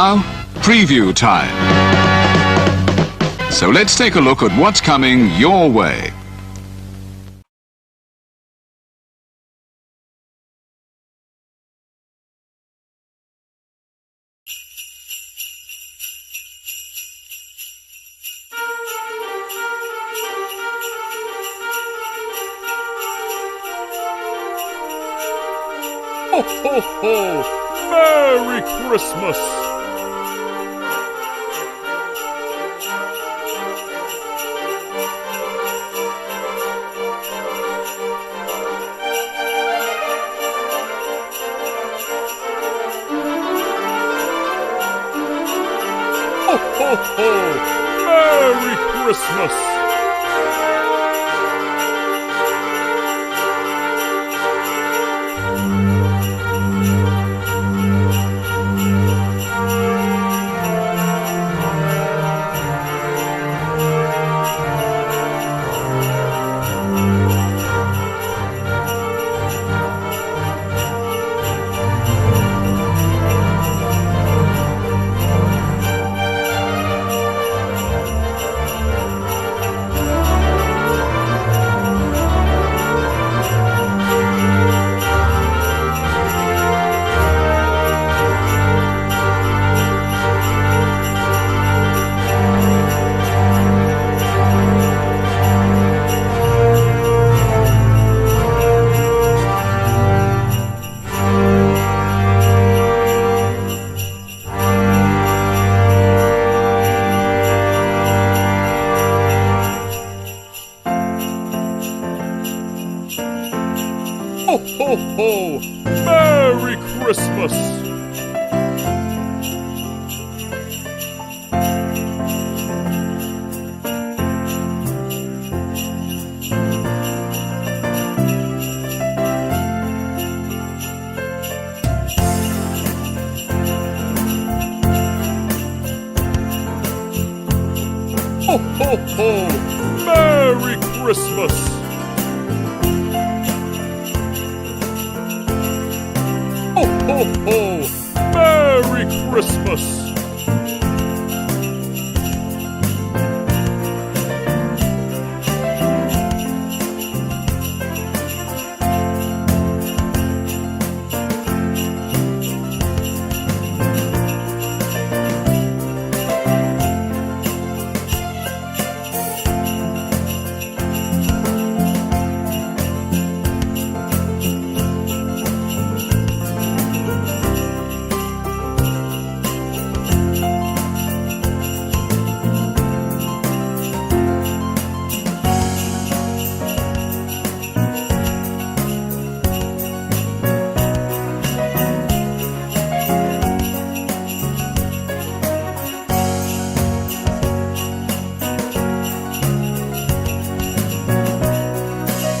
Now, preview time. So let's take a look at what's coming your way. Ho, ho, ho! Merry Christmas! Ho, ho, ho! Merry Christmas! Ho, ho, ho! Merry Christmas! Ho, ho, ho! Merry Christmas! Ho, ho, ho! Merry Christmas!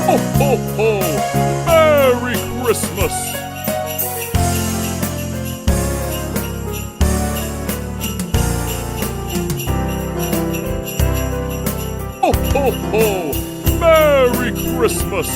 Ho, ho, ho! Merry Christmas! Ho, ho, ho! Merry Christmas!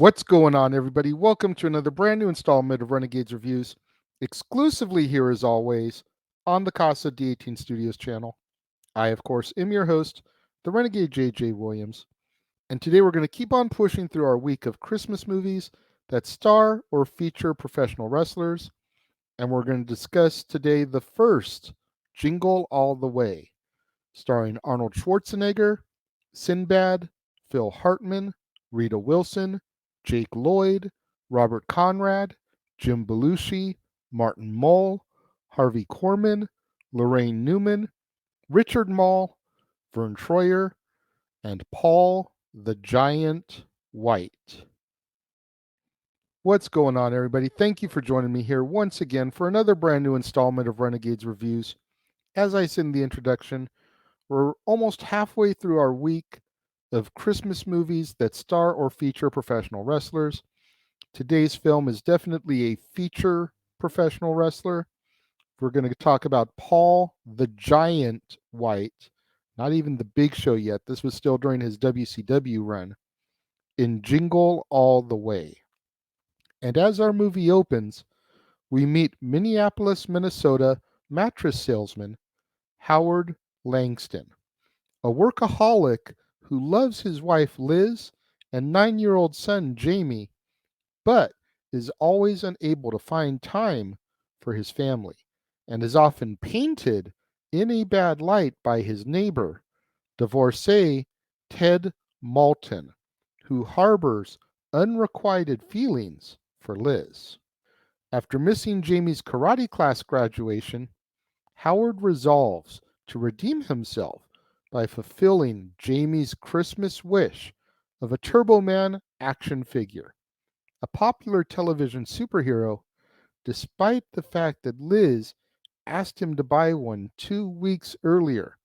What's going on, everybody? Welcome to another brand new installment of Renegades Reviews, exclusively here as always on the Casa D18 Studios channel. I, of course, am your host, the Renegade JJ Williams, and today we're going to keep on pushing through our week of Christmas movies that star or feature professional wrestlers, and we're going to discuss today the first, Jingle All the Way, starring Arnold Schwarzenegger, Sinbad, Phil Hartman, Rita Wilson, Jake Lloyd, Robert Conrad, Jim Belushi, Martin Mull, Harvey Korman, Lorraine Newman, Richard Mall, Vern Troyer, and Paul the Giant Wight. What's going on, everybody? Thank you for joining me here once again for another brand new installment of Renegades Reviews. As I said in the introduction, we're almost halfway through our week of Christmas movies that star or feature professional wrestlers. Today's film is definitely a feature professional wrestler. We're going to talk about Paul the Giant Wight, not even the Big Show yet. This was still during his WCW run, in Jingle All the Way. And as our movie opens, we meet Minneapolis, Minnesota mattress salesman Howard Langston, a workaholic who loves his wife Liz and 9-year-old son Jamie, but is always unable to find time for his family, and is often painted in a bad light by his neighbor, divorcee Ted Malton, who harbors unrequited feelings for Liz. After missing Jamie's karate class graduation, Howard resolves to redeem himself by fulfilling Jamie's Christmas wish of a Turbo Man action figure, a popular television superhero, despite the fact that Liz asked him to buy one 2 weeks earlier,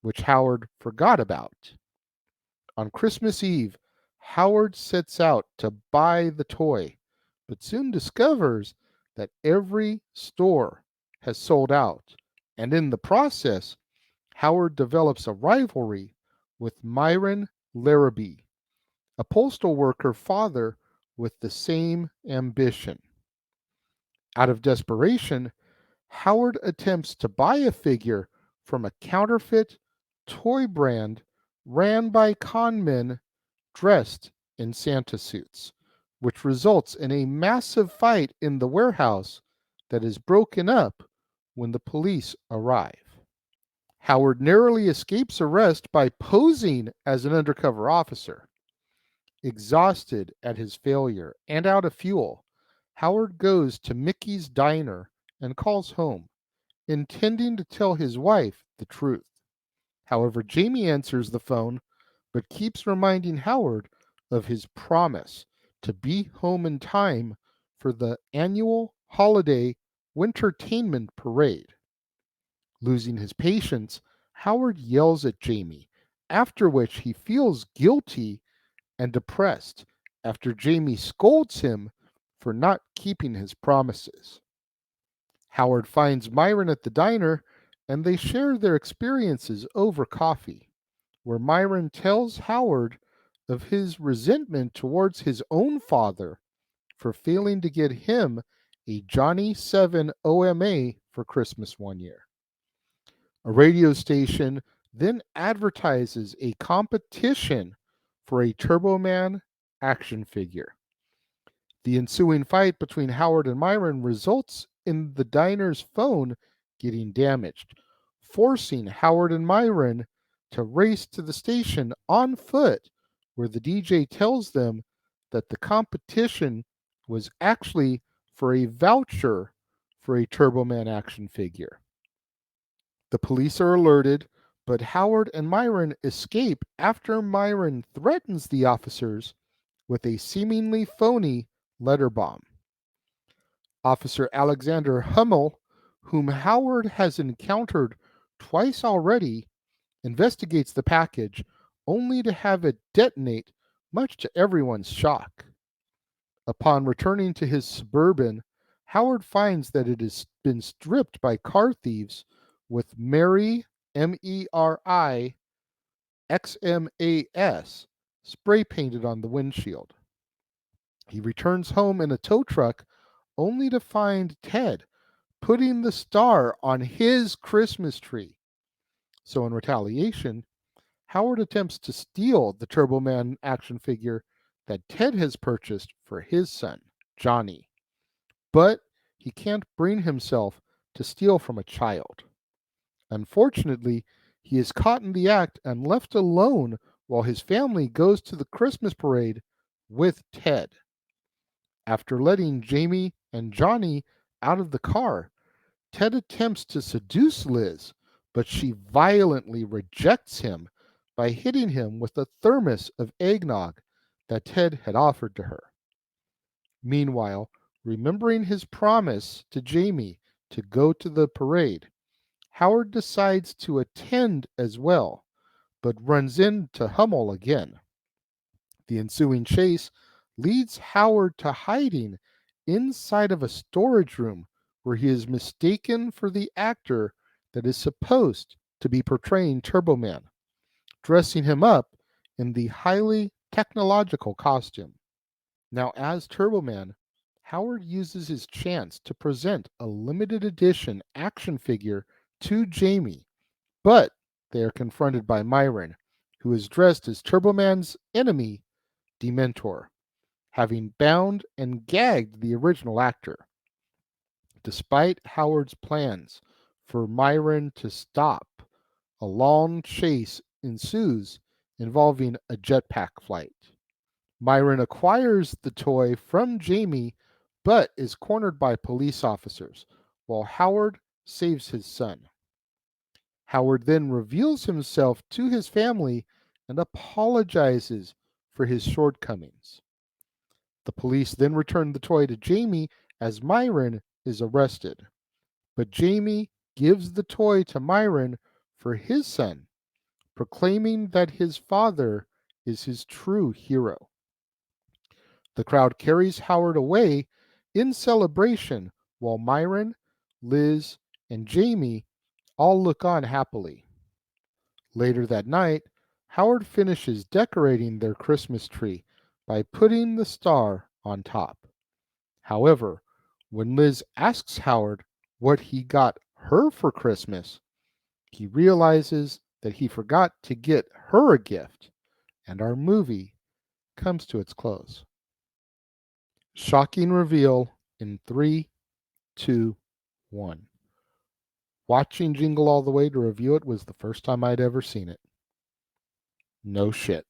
which Howard forgot about. On Christmas Eve, Howard sets out to buy the toy, but soon discovers that every store has sold out, and in the process, Howard develops a rivalry with Myron Larrabee, a postal worker father with the same ambition. Out of desperation, Howard attempts to buy a figure from a counterfeit toy brand ran by con men dressed in Santa suits, which results in a massive fight in the warehouse that is broken up when the police arrive. Howard narrowly escapes arrest by posing as an undercover officer. Exhausted at his failure and out of fuel, Howard goes to Mickey's diner and calls home, intending to tell his wife the truth. However, Jamie answers the phone but keeps reminding Howard of his promise to be home in time for the annual holiday Wintertainment Parade. Losing his patience, Howard yells at Jamie, after which he feels guilty and depressed after Jamie scolds him for not keeping his promises. Howard finds Myron at the diner and they share their experiences over coffee, where Myron tells Howard of his resentment towards his own father for failing to get him a Johnny 7 OMA for Christmas one year. A radio station then advertises a competition for a Turbo Man action figure. The ensuing fight between Howard and Myron results in the diner's phone getting damaged, forcing Howard and Myron to race to the station on foot, where the DJ tells them that the competition was actually for a voucher for a Turbo Man action figure. The police are alerted, but Howard and Myron escape after Myron threatens the officers with a seemingly phony letter bomb. Officer Alexander Hummel, whom Howard has encountered twice already, investigates the package only to have it detonate, much to everyone's shock. Upon returning to his Suburban, Howard finds that it has been stripped by car thieves with Mary, Meri, XMAS, spray painted on the windshield. He returns home in a tow truck only to find Ted putting the star on his Christmas tree. So, in retaliation, Howard attempts to steal the Turbo Man action figure that Ted has purchased for his son, Johnny. But he can't bring himself to steal from a child. Unfortunately, he is caught in the act and left alone while his family goes to the Christmas parade with Ted. After letting Jamie and Johnny out of the car, Ted attempts to seduce Liz, but she violently rejects him by hitting him with a thermos of eggnog that Ted had offered to her. Meanwhile, remembering his promise to Jamie to go to the parade, Howard decides to attend as well, but runs into Hummel again. The ensuing chase leads Howard to hiding inside of a storage room where he is mistaken for the actor that is supposed to be portraying Turbo Man, dressing him up in the highly technological costume. Now, as Turbo Man, Howard uses his chance to present a limited edition action figure to Jamie, but they are confronted by Myron, who is dressed as Turbo Man's enemy, Dementor, having bound and gagged the original actor. Despite Howard's plans for Myron to stop, a long chase ensues involving a jetpack flight. Myron acquires the toy from Jamie but is cornered by police officers while Howard saves his son. Howard then reveals himself to his family and apologizes for his shortcomings. The police then return the toy to Jamie as Myron is arrested. But Jamie gives the toy to Myron for his son, proclaiming that his father is his true hero. The crowd carries Howard away in celebration while Myron, Liz, and Jamie all look on happily. Later that night, Howard finishes decorating their Christmas tree by putting the star on top. However, when Liz asks Howard what he got her for Christmas, he realizes that he forgot to get her a gift, and our movie comes to its close. Shocking reveal in 3, 2, 1. Watching Jingle All the Way to review it was the first time I'd ever seen it. No shit.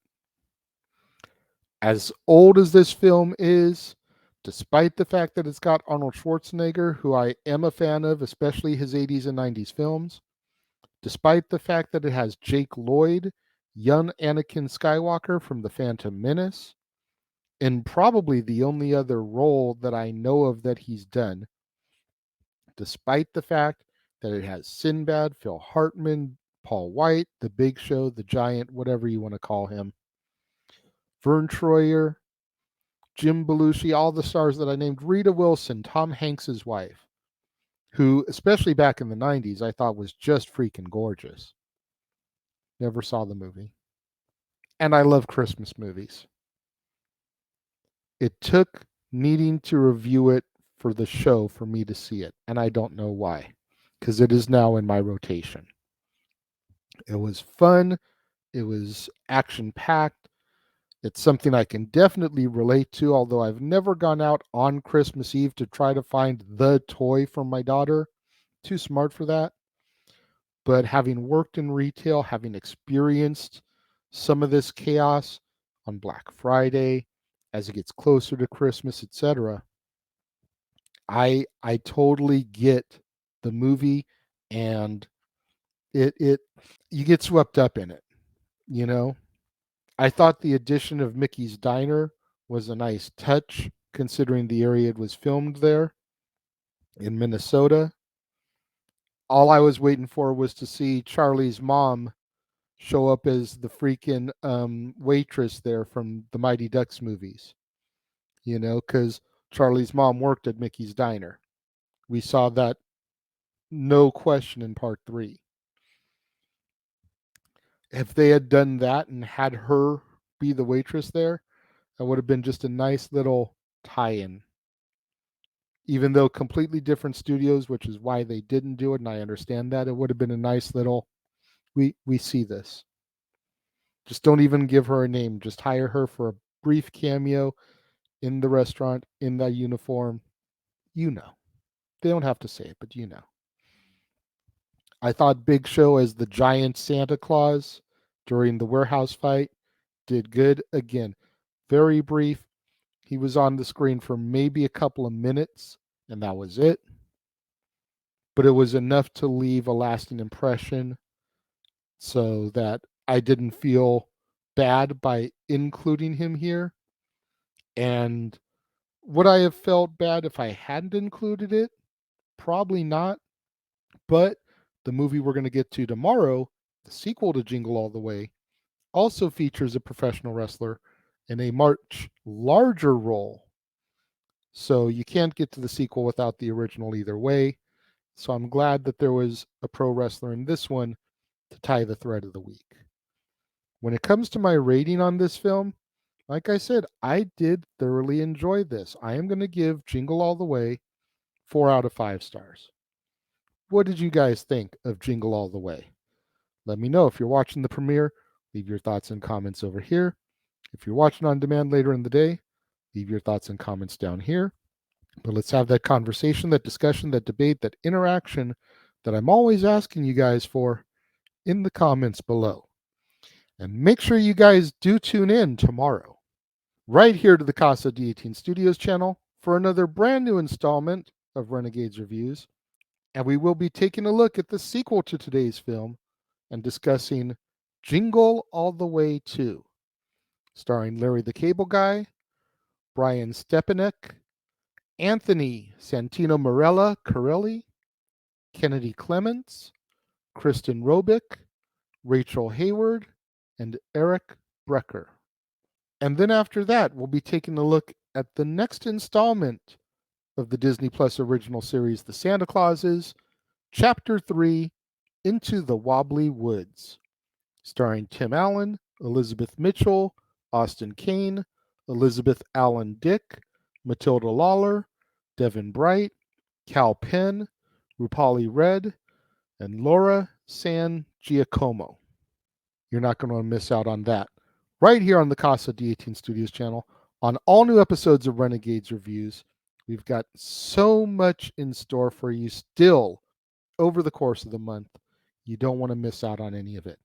As old as this film is, despite the fact that it's got Arnold Schwarzenegger, who I am a fan of, especially his 80s and 90s films, despite the fact that it has Jake Lloyd, young Anakin Skywalker from The Phantom Menace, and probably the only other role that I know of that he's done, despite the fact that it has Sinbad, Phil Hartman, Paul Wight, The Big Show, The Giant, whatever you want to call him, Vern Troyer, Jim Belushi, all the stars that I named, Rita Wilson, Tom Hanks's wife, who, especially back in the 90s, I thought was just freaking gorgeous. Never saw the movie. And I love Christmas movies. It took needing to review it for the show for me to see it, and I don't know why, because it is now in my rotation. It was fun. It was action-packed. It's something I can definitely relate to, although I've never gone out on Christmas Eve to try to find the toy for my daughter. Too smart for that. But having worked in retail, having experienced some of this chaos on Black Friday, as it gets closer to Christmas, etc., I totally get the movie, and it you get swept up in it, you know? I thought the addition of Mickey's Diner was a nice touch, considering the area it was filmed there in Minnesota. All I was waiting for was to see Charlie's mom show up as the freaking waitress there from the Mighty Ducks movies, because Charlie's mom worked at Mickey's Diner. We saw that, no question, in part 3. If they had done that and had her be the waitress there, that would have been just a nice little tie-in. Even though completely different studios, which is why they didn't do it, and I understand that, it would have been a nice little, we see this. Just don't even give her a name. Just hire her for a brief cameo in the restaurant, in that uniform. You know. They don't have to say it, but you know. I thought Big Show as the giant Santa Claus during the warehouse fight did good. Again, very brief. He was on the screen for maybe a couple of minutes, and that was it. But it was enough to leave a lasting impression so that I didn't feel bad by including him here. And would I have felt bad if I hadn't included it? Probably not. But the movie we're going to get to tomorrow, the sequel to Jingle All the Way, also features a professional wrestler in a much larger role. So you can't get to the sequel without the original either way. So I'm glad that there was a pro wrestler in this one to tie the thread of the week. When it comes to my rating on this film, like I said, I did thoroughly enjoy this. I am going to give Jingle All the Way 4 out of 5 stars. What did you guys think of Jingle All the Way? Let me know if you're watching the premiere. Leave your thoughts and comments over here. If you're watching on demand later in the day, leave your thoughts and comments down here. But let's have that conversation, that discussion, that debate, that interaction that I'm always asking you guys for in the comments below. And make sure you guys do tune in tomorrow, right here to the Casa D18 Studios channel for another brand new installment of Renegades Reviews. And we will be taking a look at the sequel to today's film and discussing Jingle All the Way 2, starring Larry the Cable Guy, Brian Stepanek, Anthony Santino Marella Corelli, Kennedy Clements, Kristen Robick, Rachel Hayward, and Eric Brecker. And then after that, we'll be taking a look at the next installment of the Disney Plus original series, The Santa Clauses, Chapter 3, Into the Wobbly Woods, starring Tim Allen, Elizabeth Mitchell, Austin Kane, Elizabeth Allen Dick, Matilda Lawler, Devin Bright, Cal Penn, Rupali Red, and Laura San Giacomo. You're not going to miss out on that. Right here on the Casa D18 Studios channel, on all new episodes of Renegades Reviews. We've got so much in store for you still over the course of the month. You don't want to miss out on any of it.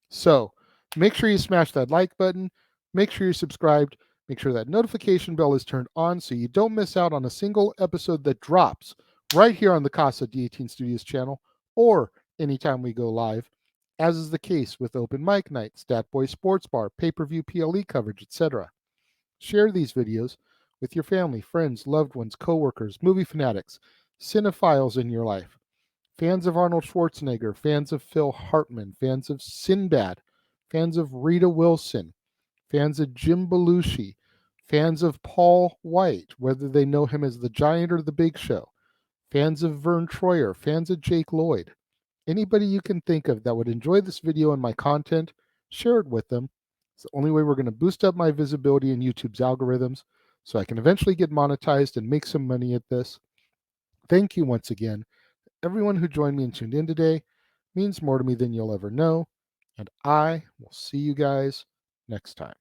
So make sure you smash that like button. Make sure you're subscribed. Make sure that notification bell is turned on so you don't miss out on a single episode that drops right here on the Casa D18 Studios channel or anytime we go live, as is the case with Open Mic Night, Stat Boy Sports Bar, pay-per-view PLE coverage, etc. Share these videos with your family, friends, loved ones, coworkers, movie fanatics, cinephiles in your life, fans of Arnold Schwarzenegger, fans of Phil Hartman, fans of Sinbad, fans of Rita Wilson, fans of Jim Belushi, fans of Paul Wight, whether they know him as the Giant or the Big Show, fans of Vern Troyer, fans of Jake Lloyd. Anybody you can think of that would enjoy this video and my content, share it with them. It's the only way we're going to boost up my visibility in YouTube's algorithms so I can eventually get monetized and make some money at this. Thank you once again. Everyone who joined me and tuned in today means more to me than you'll ever know. And I will see you guys next time.